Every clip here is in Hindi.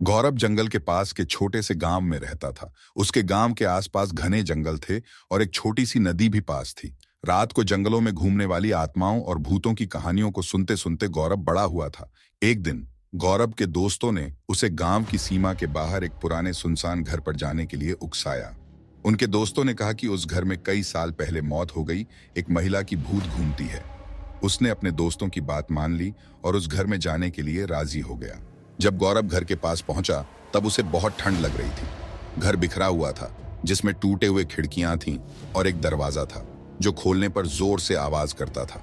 गौरव जंगल के पास के छोटे से गांव में रहता था। उसके गांव के आसपास घने जंगल थे और एक छोटी सी नदी भी पास थी। रात को जंगलों में घूमने वाली आत्माओं और भूतों की कहानियों को सुनते सुनते गौरव बड़ा हुआ था। एक दिन गौरव के दोस्तों ने उसे गांव की सीमा के बाहर एक पुराने सुनसान घर पर जाने के लिए उकसाया। उनके दोस्तों ने कहा कि उस घर में कई साल पहले मौत हो गई, एक महिला की भूत घूमती है। उसने अपने दोस्तों की बात मान ली और उस घर में जाने के लिए राजी हो गया। जब गौरव घर के पास पहुंचा तब उसे बहुत ठंड लग रही थी। घर बिखरा हुआ था, जिसमें टूटे हुए खिड़कियां थीं और एक दरवाजा था जो खोलने पर जोर से आवाज करता था।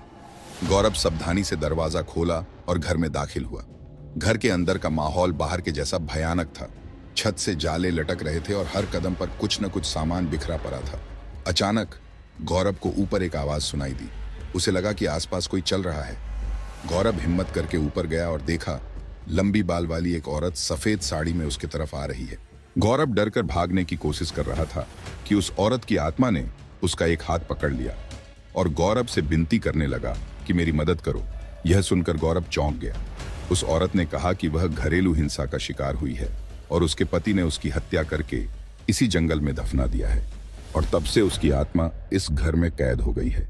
गौरव सावधानी से दरवाजा खोला और घर में दाखिल हुआ। घर के अंदर का माहौल बाहर के जैसा भयानक था। छत से जाले लटक रहे थे और हर कदम पर कुछ न कुछ सामान बिखरा पड़ा था। अचानक गौरव को ऊपर एक आवाज सुनाई दी। उसे लगा कि आसपास कोई चल रहा है। गौरव हिम्मत करके ऊपर गया और देखा, लंबी बाल वाली एक औरत सफेद साड़ी में उसकी तरफ आ रही है। गौरव डरकर भागने की कोशिश कर रहा था कि उस औरत की आत्मा ने उसका एक हाथ पकड़ लिया और गौरव से विनती करने लगा कि मेरी मदद करो। यह सुनकर गौरव चौंक गया। उस औरत ने कहा कि वह घरेलू हिंसा का शिकार हुई है और उसके पति ने उसकी हत्या करके इसी जंगल में दफना दिया है और तब से उसकी आत्मा इस घर में कैद हो गई है।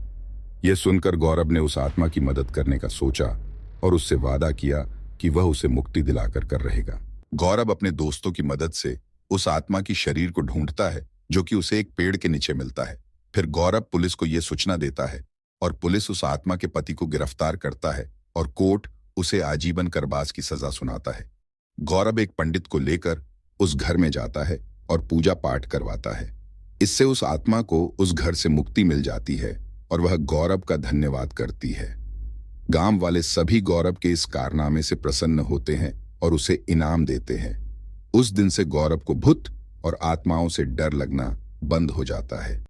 यह सुनकर गौरव ने उस आत्मा की मदद करने का सोचा और उससे वादा किया कि वह उसे मुक्ति दिलाकर कर रहेगा। गौरव अपने दोस्तों की मदद से उस आत्मा की शरीर को ढूंढता है, जो कि उसे एक पेड़ के नीचे मिलता है। फिर गौरव पुलिस को यह सूचना देता है और पुलिस उस आत्मा के पति को गिरफ्तार करता है और कोर्ट उसे आजीवन कारावास की सजा सुनाता है। गौरव एक पंडित को लेकर उस घर में जाता है और पूजा पाठ करवाता है। इससे उस आत्मा को उस घर से मुक्ति मिल जाती है और वह गौरव का धन्यवाद करती है। गांव वाले सभी गौरव के इस कारनामे से प्रसन्न होते हैं और उसे इनाम देते हैं। उस दिन से गौरव को भूत और आत्माओं से डर लगना बंद हो जाता है।